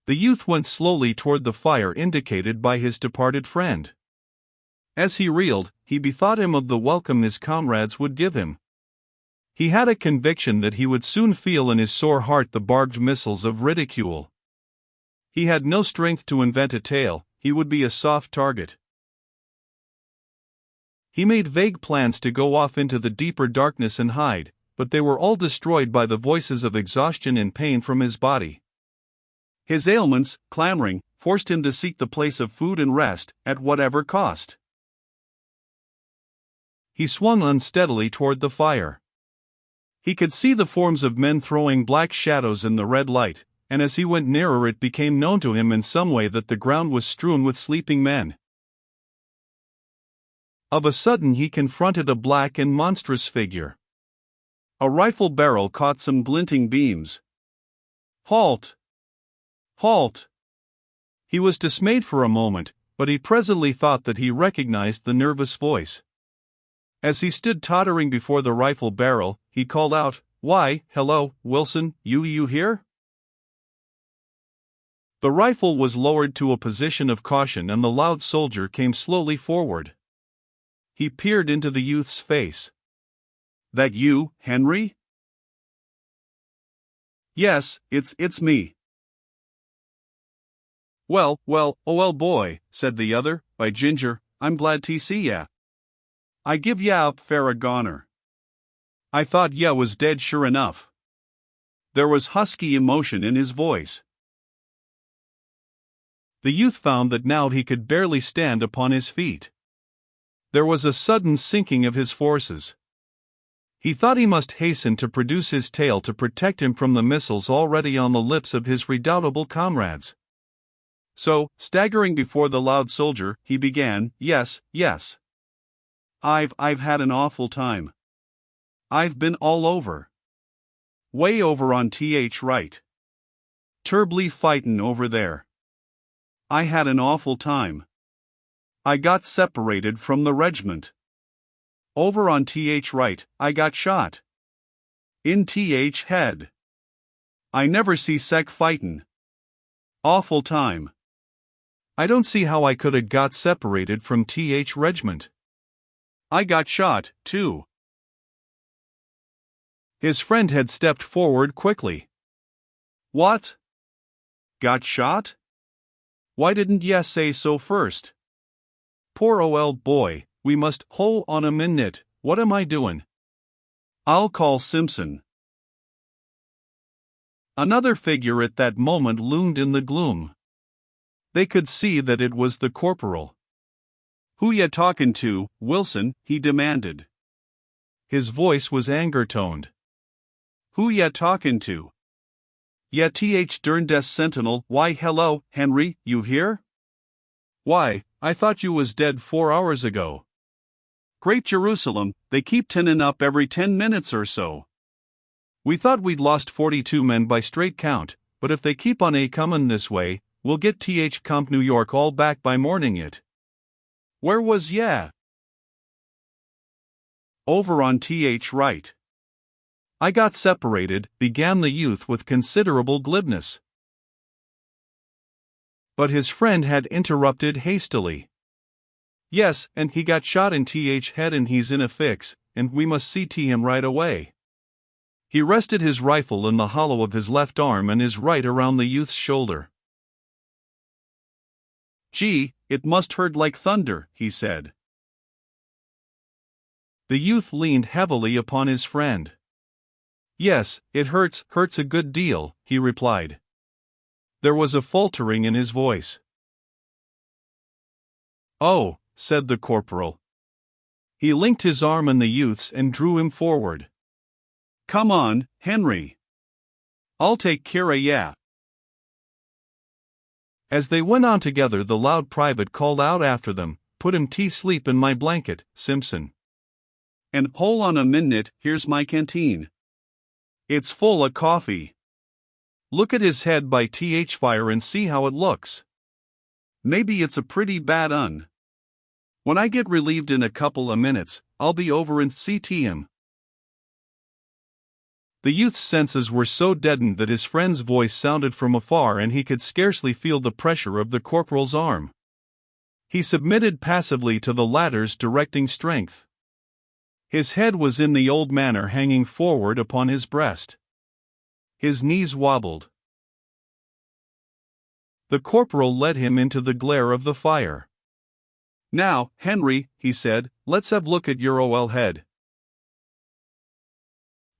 The youth went slowly toward the fire indicated by his departed friend. As he reeled, he bethought him of the welcome his comrades would give him. He had a conviction that he would soon feel in his sore heart the barbed missiles of ridicule. He had no strength to invent a tale, he would be a soft target. He made vague plans to go off into the deeper darkness and hide, but they were all destroyed by the voices of exhaustion and pain from his body. His ailments, clamoring, forced him to seek the place of food and rest, at whatever cost. He swung unsteadily toward the fire. He could see the forms of men throwing black shadows in the red light, and as he went nearer it became known to him in some way that the ground was strewn with sleeping men. Of a sudden he confronted a black and monstrous figure. A rifle barrel caught some glinting beams. "Halt! Halt!" He was dismayed for a moment, but he presently thought that he recognized the nervous voice. As he stood tottering before the rifle barrel, he called out, "Why, hello, Wilson, you here?" The rifle was lowered to a position of caution and the loud soldier came slowly forward. He peered into the youth's face. "That you, Henry?" "Yes, it's me." Well, boy," said the other, "by ginger, I'm glad to see ya. I give ya up fair a goner. I thought ya was dead sure enough." There was husky emotion in his voice. The youth found that now he could barely stand upon his feet. There was a sudden sinking of his forces. He thought he must hasten to produce his tale to protect him from the missiles already on the lips of his redoubtable comrades. So, staggering before the loud soldier, he began, Yes. I've had an awful time. I've been all over. Way over on th right. Turbly fightin' over there. I had an awful time. I got separated from the regiment. Over on th right, I got shot. In th head. I never see sec fightin'. Awful time. I don't see how I coulda got separated from th regiment. I got shot, too. His friend had stepped forward quickly. What? Got shot? Why didn't ye say so first? Poor old boy, we must hold on a minute, what am I doin'? I'll call Simpson. Another figure at that moment loomed in the gloom. They could see that it was the corporal. "Who ya talkin' to, Wilson?" he demanded. His voice was anger-toned. "Who ya talkin' to? Ya th derndes sentinel, why hello, Henry, you here? Why, I thought you was dead 4 hours ago. Great Jerusalem, they keep tinnin' up every 10 minutes or so. We thought we'd lost 42 men by straight count, but if they keep on comin' this way, we'll get th Comp New York all back by morning it. Where was ya?" "Over on th right. I got separated," began the youth with considerable glibness. But his friend had interrupted hastily. "Yes, and he got shot in th head and he's in a fix, and we must see to him right away." He rested his rifle in the hollow of his left arm and his right around the youth's shoulder. "Gee, it must hurt like thunder," he said. The youth leaned heavily upon his friend. "Yes, it hurts a good deal," he replied. There was a faltering in his voice. "Oh," said the corporal. He linked his arm in the youth's and drew him forward. "Come on, Henry. I'll take care of ya." As they went on together, the loud private called out after them, "Put him to sleep in my blanket, Simpson. And hold on a minute, here's my canteen. It's full of coffee. Look at his head by th fire and see how it looks. Maybe it's a pretty bad un. When I get relieved in a couple of minutes, I'll be over and see to him." The youth's senses were so deadened that his friend's voice sounded from afar and he could scarcely feel the pressure of the corporal's arm. He submitted passively to the latter's directing strength. His head was in the old manner hanging forward upon his breast. His knees wobbled. The corporal led him into the glare of the fire. "Now, Henry," he said, "let's have a look at your old head."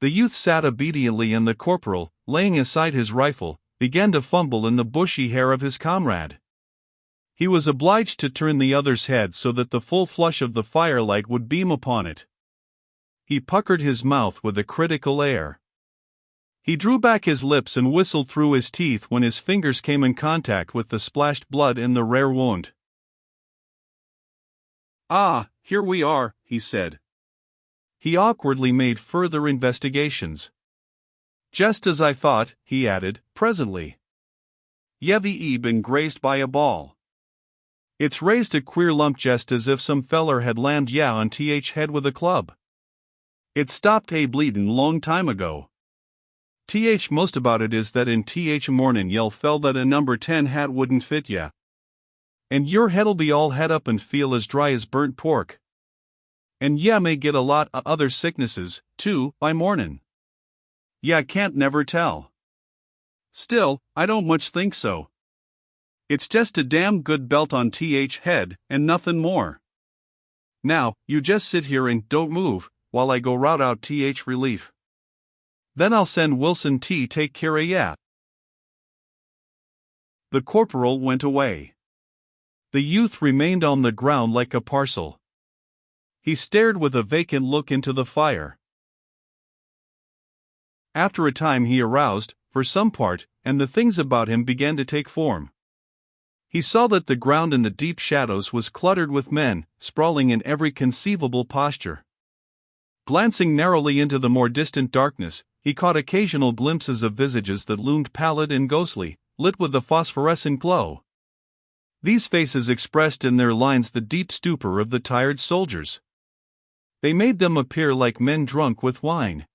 The youth sat obediently and the corporal, laying aside his rifle, began to fumble in the bushy hair of his comrade. He was obliged to turn the other's head so that the full flush of the firelight would beam upon it. He puckered his mouth with a critical air. He drew back his lips and whistled through his teeth when his fingers came in contact with the splashed blood in the rare wound. "Ah, here we are," he said. He awkwardly made further investigations. "Just as I thought," he added, presently. "Ye've been grazed by a ball. It's raised a queer lump just as if some feller had lammed ya on th head with a club. It stopped bleedin' long time ago. Most about it is that in mornin' ye'll fell that a number 10 hat wouldn't fit ya. And your head'll be all het up and feel as dry as burnt pork. And ya may get a lot o' other sicknesses, too, by mornin'. Ya can't never tell. Still, I don't much think so. It's just a damn good belt on th head, and nothin' more. Now, you just sit here and don't move, while I go rout out th relief. Then I'll send Wilson T take care o' ya." The corporal went away. The youth remained on the ground like a parcel. He stared with a vacant look into the fire. After a time he aroused, for some part, and the things about him began to take form. He saw that the ground in the deep shadows was cluttered with men, sprawling in every conceivable posture. Glancing narrowly into the more distant darkness, he caught occasional glimpses of visages that loomed pallid and ghostly, lit with a phosphorescent glow. These faces expressed in their lines the deep stupor of the tired soldiers. They made them appear like men drunk with wine.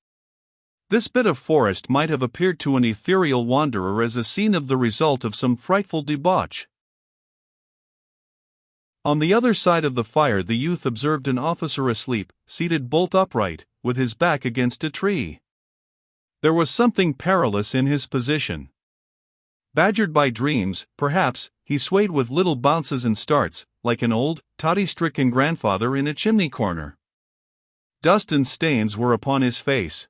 This bit of forest might have appeared to an ethereal wanderer as a scene of the result of some frightful debauch. On the other side of the fire the youth observed an officer asleep, seated bolt upright, with his back against a tree. There was something perilous in his position. Badgered by dreams, perhaps, he swayed with little bounces and starts, like an old, toddy-stricken grandfather in a chimney corner. Dust and stains were upon his face.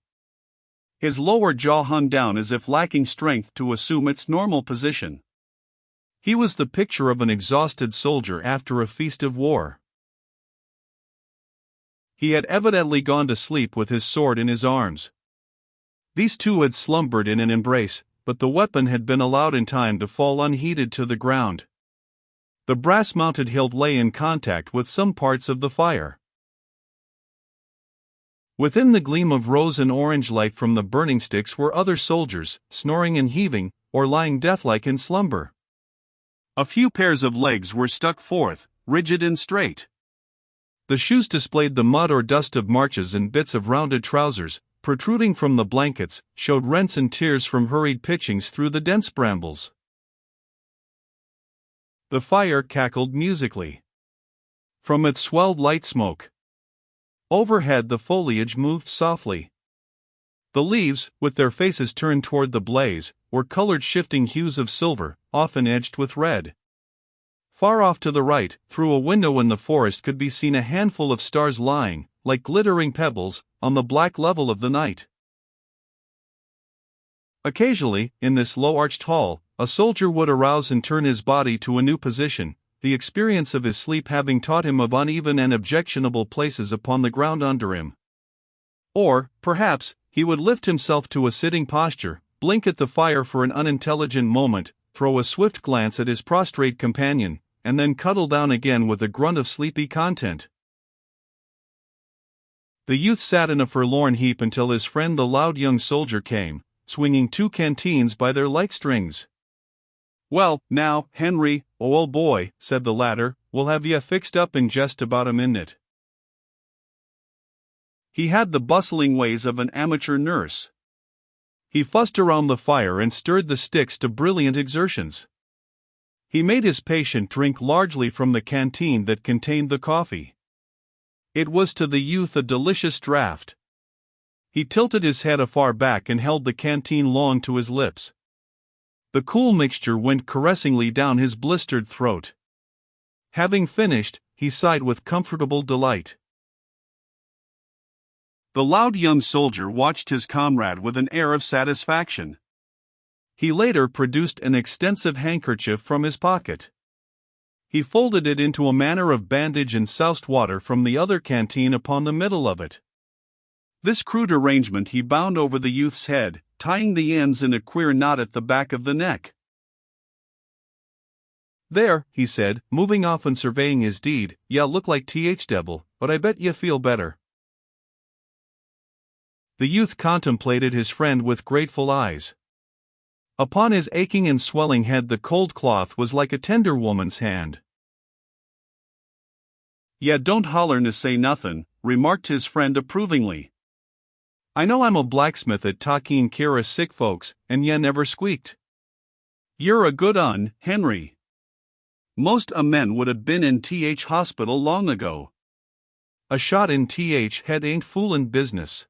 His lower jaw hung down as if lacking strength to assume its normal position. He was the picture of an exhausted soldier after a feast of war. He had evidently gone to sleep with his sword in his arms. These two had slumbered in an embrace, but the weapon had been allowed in time to fall unheeded to the ground. The brass-mounted hilt lay in contact with some parts of the fire. Within the gleam of rose and orange light from the burning sticks were other soldiers, snoring and heaving, or lying deathlike in slumber. A few pairs of legs were stuck forth, rigid and straight. The shoes displayed the mud or dust of marches, and bits of rounded trousers, protruding from the blankets, showed rents and tears from hurried pitchings through the dense brambles. The fire cackled musically. From it swelled light smoke. Overhead the foliage moved softly. The leaves, with their faces turned toward the blaze, were colored shifting hues of silver, often edged with red. Far off to the right, through a window in the forest could be seen a handful of stars lying, like glittering pebbles, on the black level of the night. Occasionally, in this low-arched hall, a soldier would arouse and turn his body to a new position, the experience of his sleep having taught him of uneven and objectionable places upon the ground under him. Or, perhaps, he would lift himself to a sitting posture, blink at the fire for an unintelligent moment, throw a swift glance at his prostrate companion, and then cuddle down again with a grunt of sleepy content. The youth sat in a forlorn heap until his friend the loud young soldier came, swinging two canteens by their light strings. "Well, now, Henry, old boy," said the latter, "we'll have ye fixed up in just about a minute." He had the bustling ways of an amateur nurse. He fussed around the fire and stirred the sticks to brilliant exertions. He made his patient drink largely from the canteen that contained the coffee. It was to the youth a delicious draught. He tilted his head afar back and held the canteen long to his lips. The cool mixture went caressingly down his blistered throat. Having finished, he sighed with comfortable delight. The loud young soldier watched his comrade with an air of satisfaction. He later produced an extensive handkerchief from his pocket. He folded it into a manner of bandage and soused water from the other canteen upon the middle of it. This crude arrangement he bound over the youth's head, tying the ends in a queer knot at the back of the neck. "There," he said, moving off and surveying his deed, "ya look like devil, but I bet ye feel better." The youth contemplated his friend with grateful eyes. Upon his aching and swelling head the cold cloth was like a tender woman's hand. "Ya don't holler to say nothin'," remarked his friend approvingly. "I know I'm a blacksmith at takin' care of sick folks, and ye never squeaked. You're a good un, Henry. Most a men would have been in hospital long ago. A shot in head ain't foolin' business."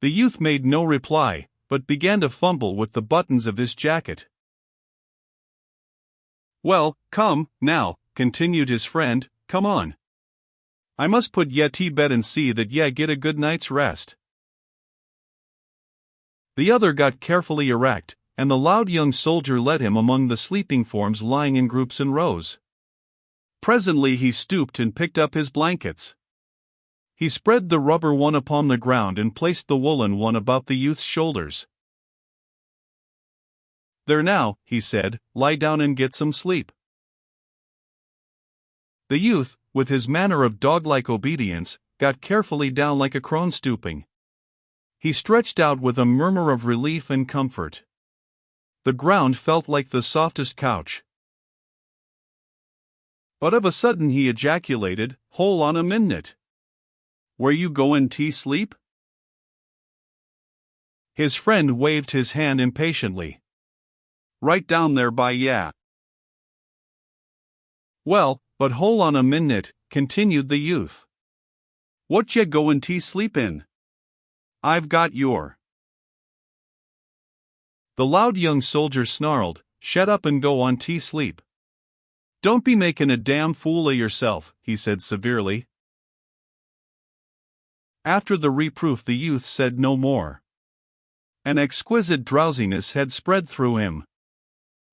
The youth made no reply, but began to fumble with the buttons of his jacket. "Well, come, now," continued his friend, "come on. I must put ye to bed and see that ye get a good night's rest." The other got carefully erect, and the loud young soldier led him among the sleeping forms lying in groups and rows. Presently he stooped and picked up his blankets. He spread the rubber one upon the ground and placed the woolen one about the youth's shoulders. "There now," he said, "lie down and get some sleep." The youth, with his manner of dog-like obedience, got carefully down like a crone stooping. He stretched out with a murmur of relief and comfort. The ground felt like the softest couch. But of a sudden he ejaculated, "Hole on a minute. Where you goin' to sleep?" His friend waved his hand impatiently. "Right down there by ya." "Well, but hole on a minute," continued the youth. "What ya goin' to sleep in? I've got your—" The loud young soldier snarled, "Shut up and go on to sleep. Don't be making a damn fool of yourself," he said severely. After the reproof the youth said no more. An exquisite drowsiness had spread through him.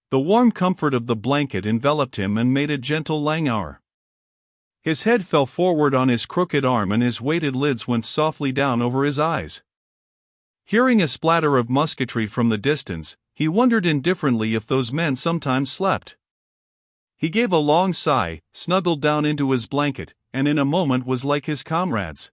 The warm comfort of the blanket enveloped him and made a gentle languor. His head fell forward on his crooked arm and his weighted lids went softly down over his eyes. Hearing a splatter of musketry from the distance, he wondered indifferently if those men sometimes slept. He gave a long sigh, snuggled down into his blanket, and in a moment was like his comrades.